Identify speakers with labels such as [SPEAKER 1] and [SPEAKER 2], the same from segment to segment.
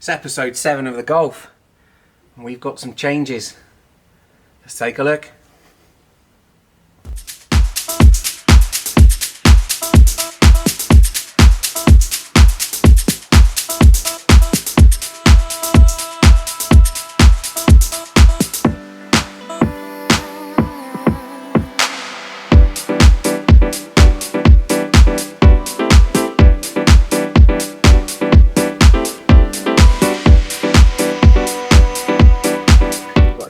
[SPEAKER 1] It's episode 7 of the Golf, and we've got some changes. Let's take a look.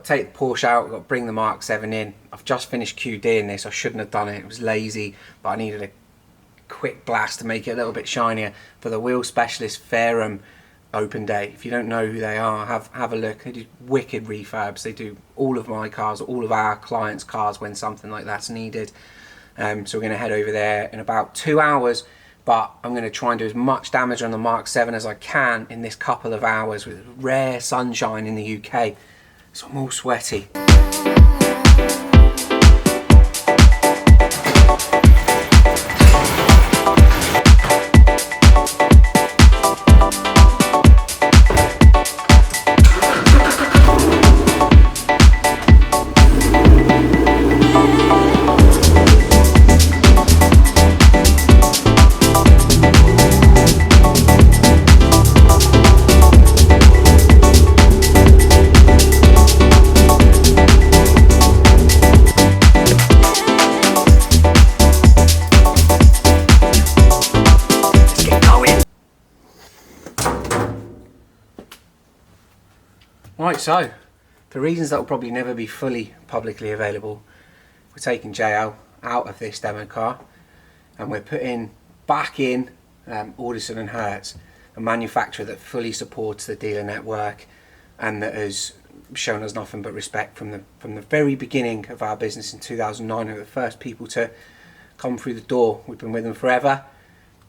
[SPEAKER 1] Take the Porsche out, got to bring the MK7 in. I've just finished QDing this. I shouldn't have done it. It was lazy, but I needed a quick blast to make it a little bit shinier for the Wheel Specialist Fairham Open Day. If you don't know who they are, have a look. They do wicked refurbs. They do all of my cars, all of our clients' cars when something like that's needed. So we're going to head over there in about 2 hours. But I'm going to try and do as much damage on the MK7 as I can in this couple of hours with rare sunshine in the UK. So I'm all sweaty. Right, so for reasons that will probably never be fully publicly available, we're taking JL out of this demo car and we're putting back in Alderson and Hertz, a manufacturer that fully supports the dealer network and that has shown us nothing but respect from the very beginning of our business in 2009. They were the first people to come through the door. We've been with them forever.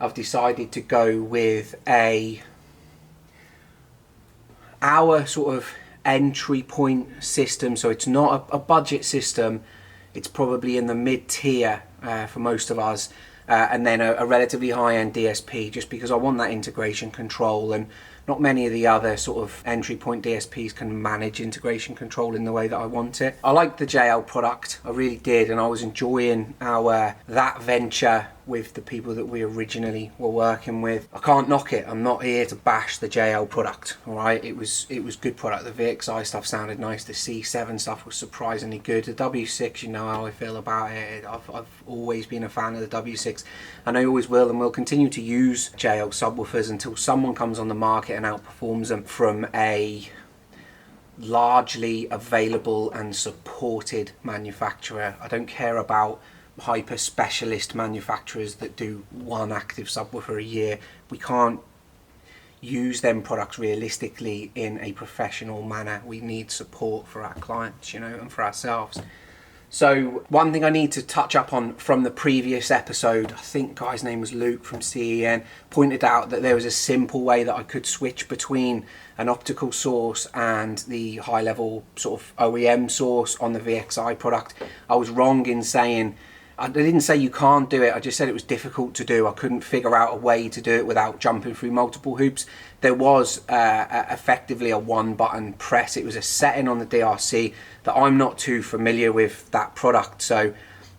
[SPEAKER 1] I've decided to go with our sort of entry point system, so it's not a budget system. It's probably in the mid-tier for most of us, and then a relatively high-end DSP, just because I want that integration control, and not many of the other sort of entry point DSPs can manage integration control in the way that I want it. I liked the JL product, I really did, and I was enjoying that venture with the people that we originally were working with. I can't knock it. I'm not here to bash the JL product. All right, it was good product. The VXI stuff sounded nice. The C7 stuff was surprisingly good. The W6, you know how I feel about it. I've always been a fan of the W6, and I always will, and will continue to use JL subwoofers until someone comes on the market and outperforms them from a largely available and supported manufacturer. I don't care about hyper specialist manufacturers that do one active subwoofer a year. We can't use them products realistically in a professional manner. We need support for our clients, you know, and for ourselves. So one thing I need to touch up on from the previous episode, I think guy's name was Luke from CEN, pointed out that there was a simple way that I could switch between an optical source and the high level sort of OEM source on the VXI product. I was wrong in saying, I didn't say you can't do it, I just said it was difficult to do. I couldn't figure out a way to do it without jumping through multiple hoops. There was effectively a one button press. It was a setting on the DRC that I'm not too familiar with that product, so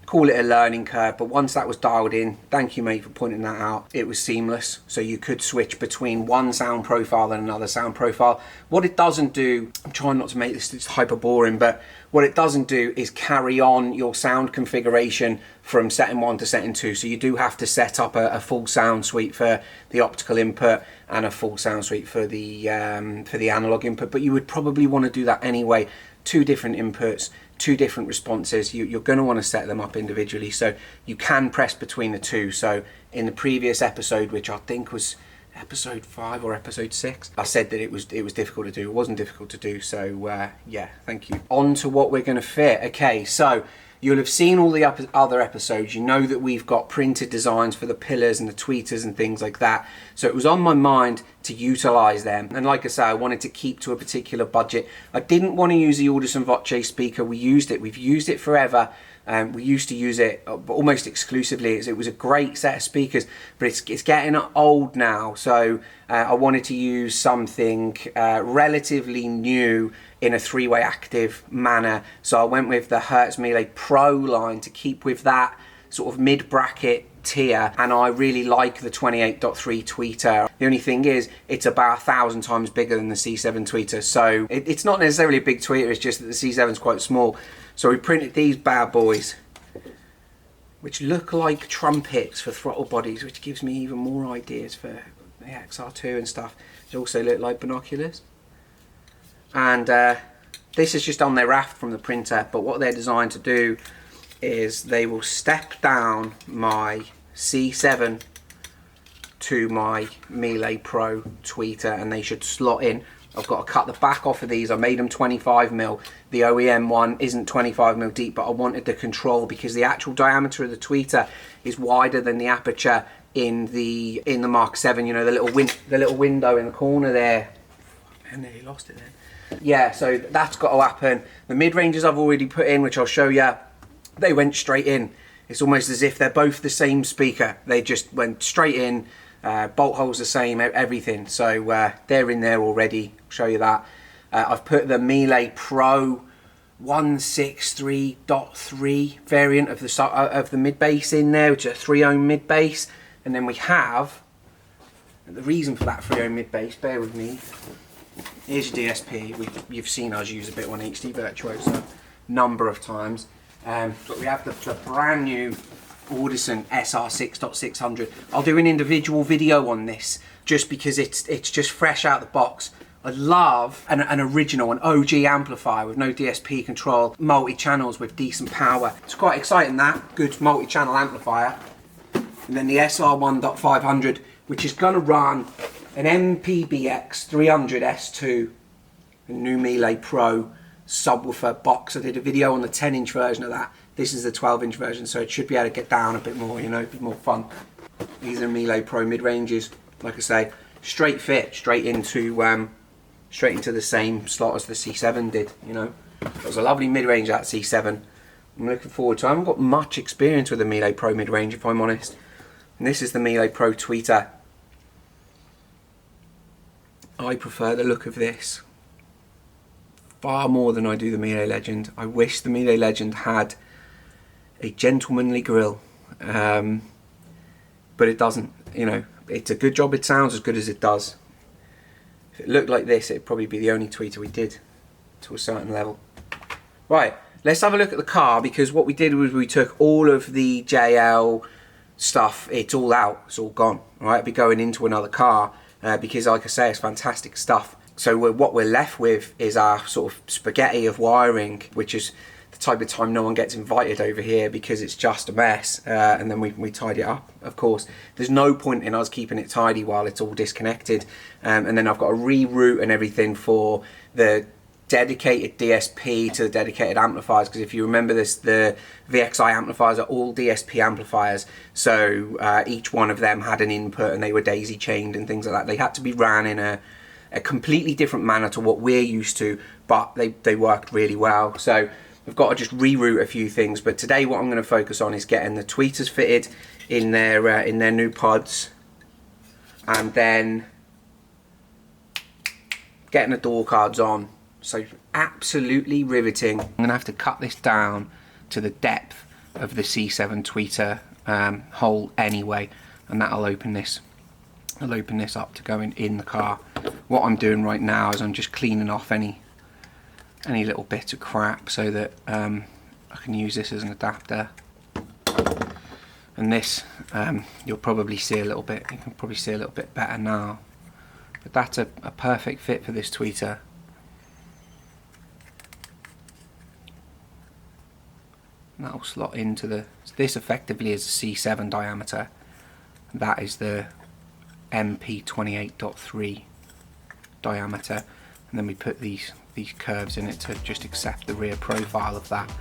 [SPEAKER 1] call it a learning curve. But once that was dialed in, thank you mate for pointing that out, it was seamless. So you could switch between one sound profile and another sound profile. What it doesn't do, I'm trying not to make this hyper boring, but what it doesn't do is carry on your sound configuration from setting 1 to setting 2. So you do have to set up a full sound suite for the optical input and a full sound suite for the analog input, but you would probably want to do that anyway. 2 different inputs, 2 different responses. You're going to want to set them up individually, so you can press between the 2. So in the previous episode, which I think was episode 5 or episode 6, I said that it was difficult to do. It wasn't difficult to do, so yeah, thank you. On to what we're going to fit. Okay, so you'll have seen all the other episodes. You know that we've got printed designs for the pillars and the tweeters and things like that. So it was on my mind to utilize them. And like I say, I wanted to keep to a particular budget. I didn't want to use the Alderson Voce speaker. We used it. We've used it forever. We used to use it almost exclusively. It was a great set of speakers, but it's getting old now. So I wanted to use something relatively new in a three-way active manner. So I went with the Hertz Melee Pro line to keep with that sort of mid-bracket tier, and I really like the 28.3 tweeter. The only thing is it's about 1,000 times bigger than the C7 tweeter, so it's not necessarily a big tweeter, it's just that the C7 is quite small. So we printed these bad boys, which look like trumpets for throttle bodies, which gives me even more ideas for the XR2 and stuff. They also look like binoculars. And this is just on their raft from the printer, but what they're designed to do is they will step down my C7 to my Melee Pro tweeter, and they should slot in. I've got to cut the back off of these. I made them 25mm. The OEM one isn't 25mm deep, but I wanted the control because the actual diameter of the tweeter is wider than the aperture in the Mark 7. You know, the little window in the corner there. I nearly lost it then. Yeah, so that's got to happen. The mid-ranges I've already put in, which I'll show you, they went straight in. It's almost as if they're both the same speaker. They just went straight in, bolt holes the same, everything. So they're in there already. I'll show you that. I've put the Melee Pro 163.3 variant of the mid bass in there, which is a 3-ohm mid bass. And then we have the reason for that 3-ohm mid bass. Bear with me. Here's your DSP. You've seen us use a bit on HD Virtuoso a number of times. But we have the brand new Audison SR6.600. I'll do an individual video on this just because it's just fresh out the box. I love an original, an OG amplifier with no DSP control, multi-channels with decent power. It's quite exciting, that. Good multi-channel amplifier. And then the SR1.500, which is going to run an MPBX 300 S2, a new Melee Pro subwoofer box. I did a video on the 10-inch version of that. This is the 12-inch version, so it should be able to get down a bit more, you know, a bit more fun. These are Melee Pro mid-ranges. Like I say, straight fit, straight into the same slot as the C7 did, you know. It was a lovely mid-range, that C7. I'm looking forward to it. I haven't got much experience with the Melee Pro mid-range, if I'm honest. And this is the Melee Pro tweeter. I prefer the look of this far more than I do the Melee Legend. I wish the Melee Legend had a gentlemanly grille, but it doesn't. You know, it's a good job. It sounds as good as it does. If it looked like this, it'd probably be the only tweeter we did to a certain level. Right, let's have a look at the car, because what we did was we took all of the JL stuff. It's all out. It's all gone. All right, it'll be going into another car because, like I say, it's fantastic stuff. So what we're left with is our sort of spaghetti of wiring, which is the type of time no one gets invited over here because it's just a mess, and then we tidy it up, of course. There's no point in us keeping it tidy while it's all disconnected. And then I've got to reroute and everything for the dedicated DSP to the dedicated amplifiers, because if you remember this, the VXI amplifiers are all DSP amplifiers, so each one of them had an input and they were daisy chained and things like that. They had to be ran in a completely different manner to what we're used to, but they worked really well. So we've got to just reroute a few things, but today what I'm going to focus on is getting the tweeters fitted in their new pods, and then getting the door cards on. So absolutely riveting. I'm going to have to cut this down to the depth of the C7 tweeter hole anyway, and that'll open this. I'll open this up to going in the car. What I'm doing right now is I'm just cleaning off any little bit of crap so that I can use this as an adapter. And this, you'll probably see a little bit. You can probably see a little bit better now. But that's a perfect fit for this tweeter. And that'll slot into the. This effectively is a C7 diameter. That is the MP28.3 diameter, and then we put these curves in it to just accept the rear profile of that,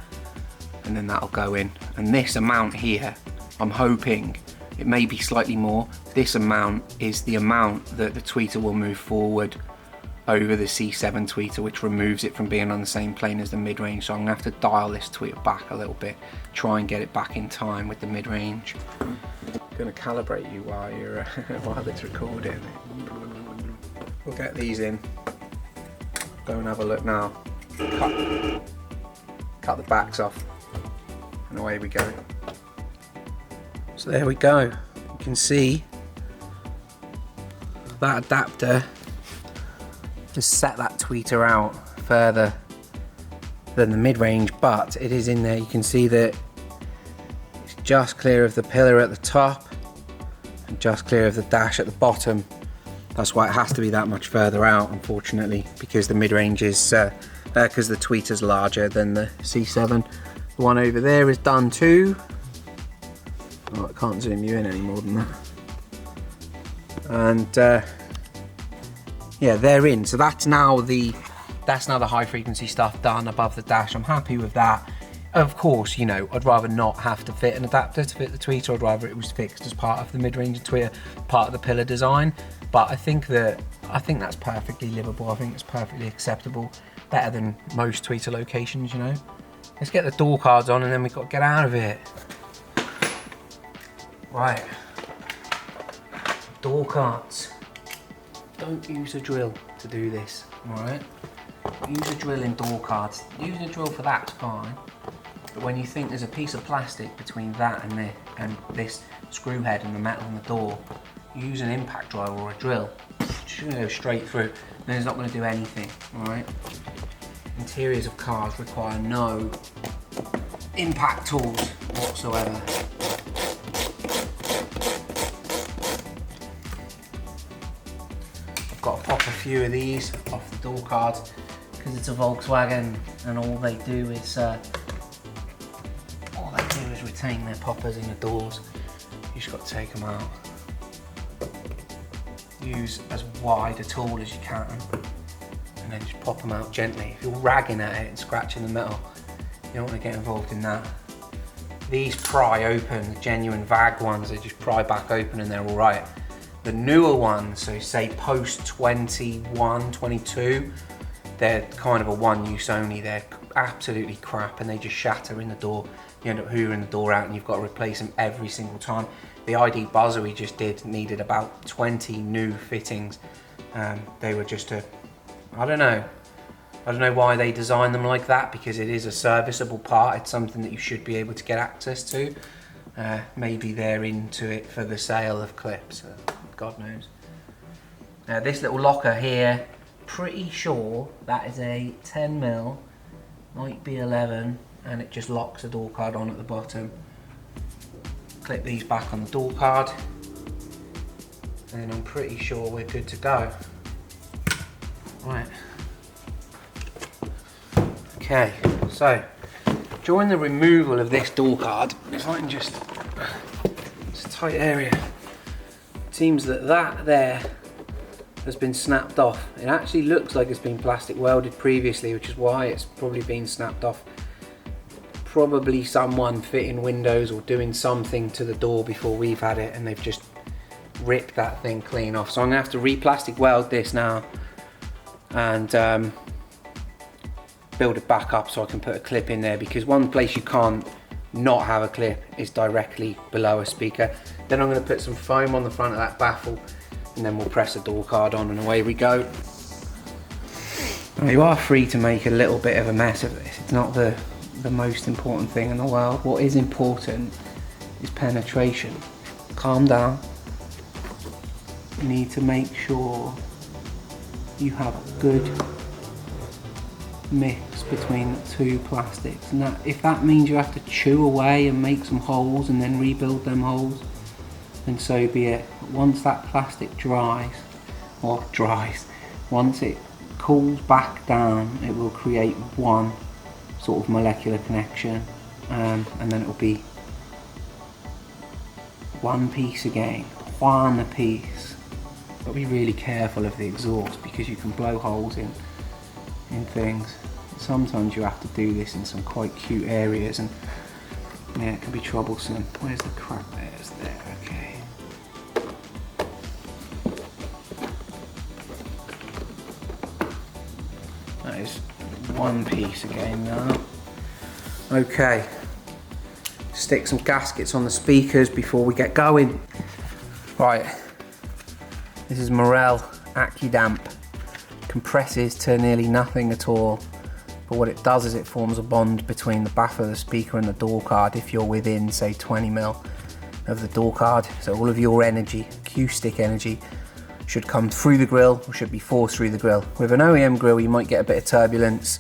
[SPEAKER 1] and then that'll go in. And this amount here, I'm hoping it may be slightly more. This amount is the amount that the tweeter will move forward over the C7 tweeter, which removes it from being on the same plane as the mid-range. So I'm gonna have to dial this tweeter back a little bit, try and get it back in time with the mid-range. I'm gonna calibrate you while you're while it's recording. We'll get these in. Go and have a look now. Cut the backs off, and away we go. So there we go. You can see that adapter has set that tweeter out further than the mid-range, but it is in there. You can see that it's just clear of the pillar at the top and just clear of the dash at the bottom. That's why it has to be that much further out, unfortunately, because the mid-range is because the tweeter's larger than the C7. The one over there is done too. Oh, I can't zoom you in any more than that. And yeah, they're in. So that's now the high frequency stuff done above the dash. I'm happy with that. Of course, you know, I'd rather not have to fit an adapter to fit the tweeter. I'd rather it was fixed as part of the mid-range tweeter, part of the pillar design. But I think that's perfectly livable. I think it's perfectly acceptable. Better than most tweeter locations, you know. Let's get the door cards on and then we've got to get out of it. Right. Door cards. Don't use a drill to do this, alright? Use a drill in door cards. Use a drill for that's fine. But when you think there's a piece of plastic between that and this screw head and the metal in the door, use an impact driver or a drill. Just gonna go straight through. Then it's not gonna do anything, alright? Interiors of cars require no impact tools whatsoever. I've got to pop a few of these off the door cards because it's a Volkswagen and all they do is retain their poppers in the doors. You just got to take them out. Use as wide a tool as you can and then just pop them out gently. If you're ragging at it and scratching the metal, you don't want to get involved in that. These pry open, the genuine VAG ones, they just pry back open and they're all right. The newer ones, so say post 21, 22, they're kind of a one use only. They're absolutely crap and they just shatter in the door. You end up hoovering the door out and you've got to replace them every single time. The ID buzzer we just did needed about 20 new fittings. They were just I don't know why they designed them like that, because it is a serviceable part. It's something that you should be able to get access to. Maybe they're into it for the sale of clips, God knows. This little locker here, pretty sure that is a 10mm, might be 11, and it just locks the door card on at the bottom. Clip these back on the door card, and I'm pretty sure we're good to go. Right. Okay, so during the removal of this door card, if I can just, it's a tight area. It seems that there has been snapped off. It actually looks like it's been plastic welded previously, which is why it's probably been snapped off. Probably someone fitting windows or doing something to the door before we've had it, and they've just ripped that thing clean off. So I'm gonna have to re-plastic weld this now and build it back up so I can put a clip in there, because one place you can't not have a clip is directly below a speaker. Then I'm going to put some foam on the front of that baffle and then we'll press the door card on and away we go. Now, you are free to make a little bit of a mess of this. It's not the most important thing in the world. What is important is penetration. Calm down. You need to make sure you have a good mix between the two plastics, and that, if that means you have to chew away and make some holes and then rebuild them holes, then so be it. But once that plastic dries, once it cools back down, it will create one sort of molecular connection, and then it will be one piece again, one piece. But be really careful of the exhaust, because you can blow holes in things. Sometimes you have to do this in some quite cute areas, and yeah, it can be troublesome. Where's the crack? There's there, okay. That is one piece again now. Okay, stick some gaskets on the speakers before we get going. Right, this is Morel AccuDamp. Compresses to nearly nothing at all, but what it does is it forms a bond between the back of the speaker and the door card if you're within, say, 20mm of the door card. So all of your energy, acoustic energy, should come through the grill, or should be forced through the grill. With an OEM grill, you might get a bit of turbulence.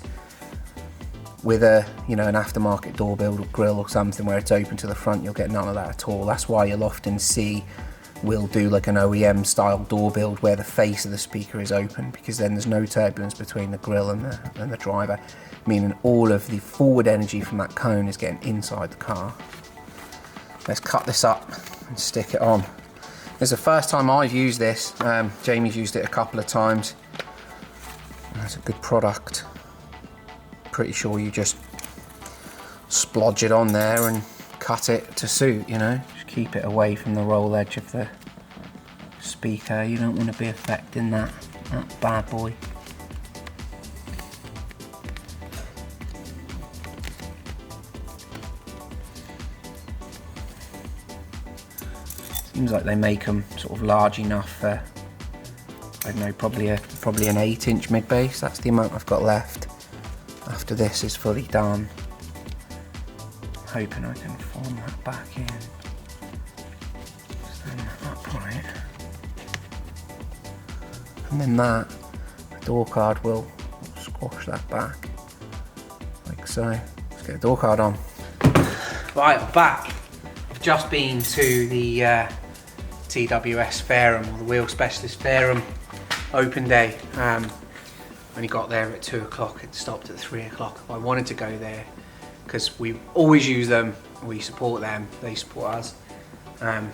[SPEAKER 1] With a, you know, an aftermarket door build or grill or something where it's open to the front, you'll get none of that at all. That's why you'll often see we'll do like an OEM style door build where the face of the speaker is open, because then there's no turbulence between the grill and the driver, meaning all of the forward energy from that cone is getting inside the car. Let's cut this up and stick it on. This is the first time I've used this. Jamie's used it a couple of times. That's a good product. Pretty sure you just splodge it on there and cut it to suit, you know. Just keep it away from the roll edge of the speaker. You don't want to be affecting that bad boy. Seems like they make them sort of large enough for, I don't know, probably an 8-inch mid bass. That's the amount I've got left after this is fully done. I'm hoping I can form that back in. Stand that upright. And then the door card will squash that back, like so. Let's get the door card on. Right, I'm back. I've just been to the TWS Fairham, or the Wheel Specialist Fairham open day. Only got there at 2 o'clock, it stopped at 3 o'clock. I wanted to go there because we always use them, we support them, they support us. And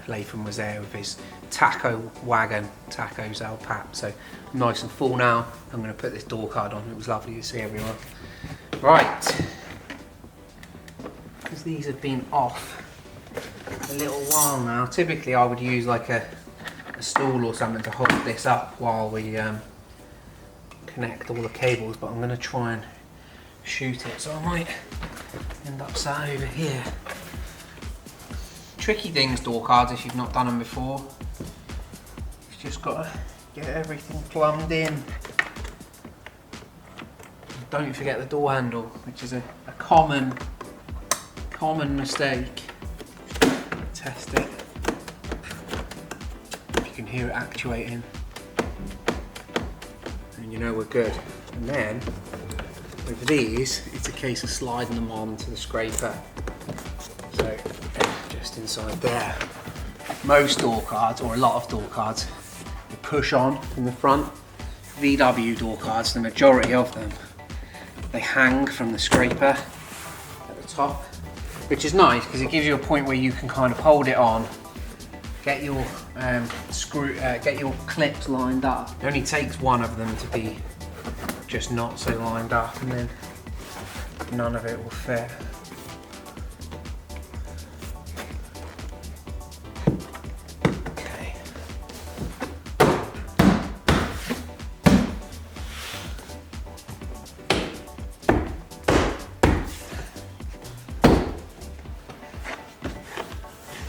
[SPEAKER 1] Latham was there with his taco wagon, tacos El Pap. So I'm nice and full now. I'm going to put this door card on. It was lovely to see everyone. Right, because these have been off a little while now. Typically I would use like a stool or something to hold this up while we connect all the cables, but I'm going to try and shoot it, so I might end up sat over here. Tricky things, door cards, if you've not done them before. You've just got to get everything plumbed in. Don't forget the door handle, which is a common mistake. Test it. If you can hear it actuating, and you know we're good. And then with these, it's a case of sliding them on to the scraper. So just inside there. Most door cards, or a lot of door cards, they push on from the front. VW door cards, the majority of them, they hang from the scraper at the top, which is nice because it gives you a point where you can kind of hold it on, get your get your clips lined up. It only takes one of them to be just not so lined up, and then none of it will fit. Okay.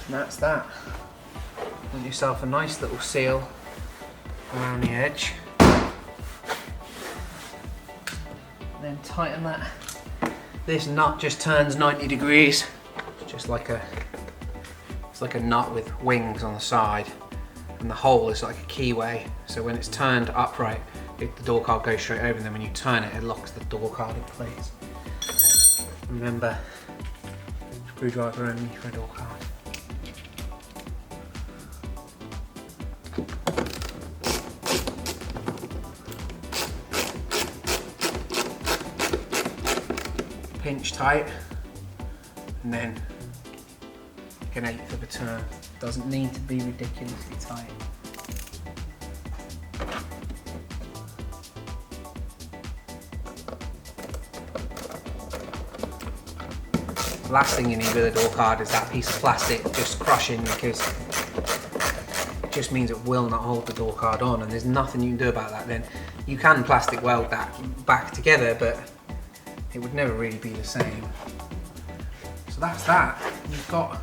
[SPEAKER 1] And that's that. Give yourself a nice little seal around the edge. Then tighten that. This nut just turns 90 degrees. It's just like it's like a nut with wings on the side, and the hole is like a keyway. So when it's turned upright, the door card goes straight over, and then when you turn it, it locks the door card in place. Remember, screwdriver only for a door card. Pinch tight, and then like an 1/8 of a turn. Doesn't need to be ridiculously tight. The last thing you need with a door card is that piece of plastic just crushing, because it just means it will not hold the door card on, and there's nothing you can do about that. Then You can plastic weld that back together, but it would never really be the same. So that's that. You've got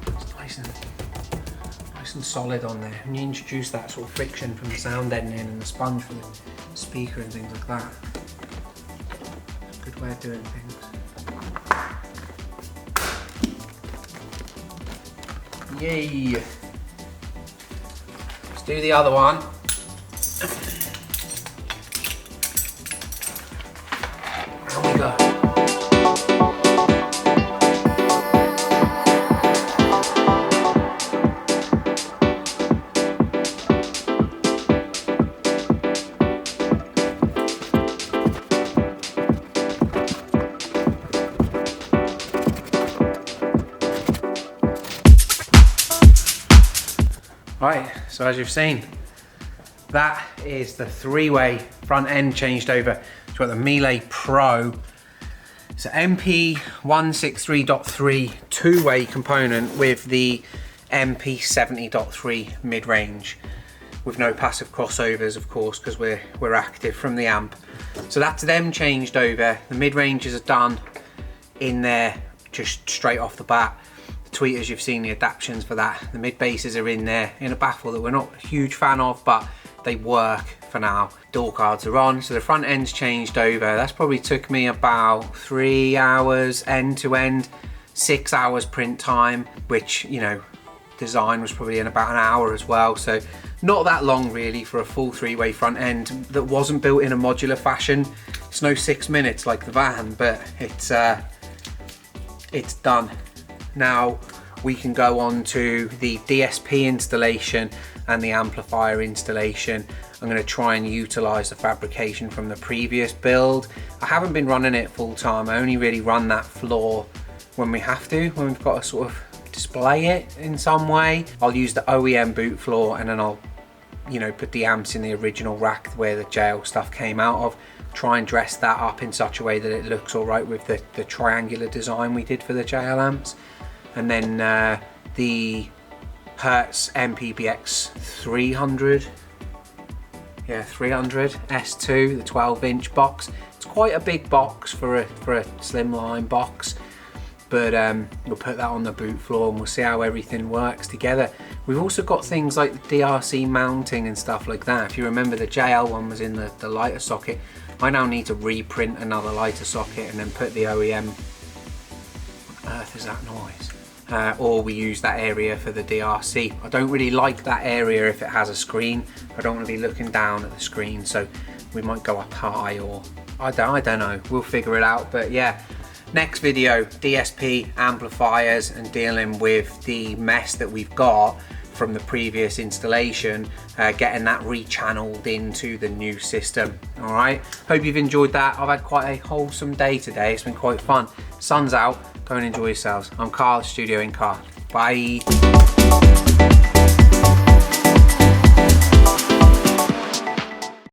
[SPEAKER 1] it's nice and solid on there. And you introduce that sort of friction from the sound deadening and the sponge for the speaker and things like that. Good way of doing things. Yay! Let's do the other one. There we go. Right, so as you've seen, that is the three-way front end changed over to what the Melee Pro. It's an MP163.3 two-way component with the MP70.3 mid-range, with no passive crossovers, of course, because we're active from the amp. So that's them changed over. The mid-ranges are done in there just straight off the bat. Tweeters, you've seen the adaptations for that. The mid basses are in there in a baffle that we're not a huge fan of, but they work for now. Door cards are on, so the front end's changed over. That's probably took me about 3 hours end to end, 6 hours print time, which, you know, design was probably in about an hour as well. So not that long really for a full three-way front end that wasn't built in a modular fashion. It's no 6 minutes like the van, but it's done. Now we can go on to the DSP installation and the amplifier installation. I'm going to try and utilize the fabrication from the previous build. I haven't been running it full time. I only really run that floor when we have to, when we've got to sort of display it in some way. I'll use the OEM boot floor, and then I'll, you know, put the amps in the original rack where the JL stuff came out of. Try and dress that up in such a way that it looks all right with the triangular design we did for the JL amps. And then the Hertz MPBX 300, yeah, 300 S2, the 12-inch box. It's quite a big box for a slimline box, but we'll put that on the boot floor and we'll see how everything works together. We've also got things like the DRC mounting and stuff like that. If you remember, the JL one was in the lighter socket. I now need to reprint another lighter socket and then put the OEM. What on earth is that noise? Or we use that area for the DRC. I don't really like that area if it has a screen. I don't want to be looking down at the screen, so we might go up high, or I don't know. We'll figure it out. But yeah, next video, DSP, amplifiers, and dealing with the mess that we've got from the previous installation, getting that rechanneled into the new system. All right, hope you've enjoyed that. I've had quite a wholesome day today. It's been quite fun. Sun's out. Go and enjoy yourselves. I'm Carl, Studio Incar. Bye.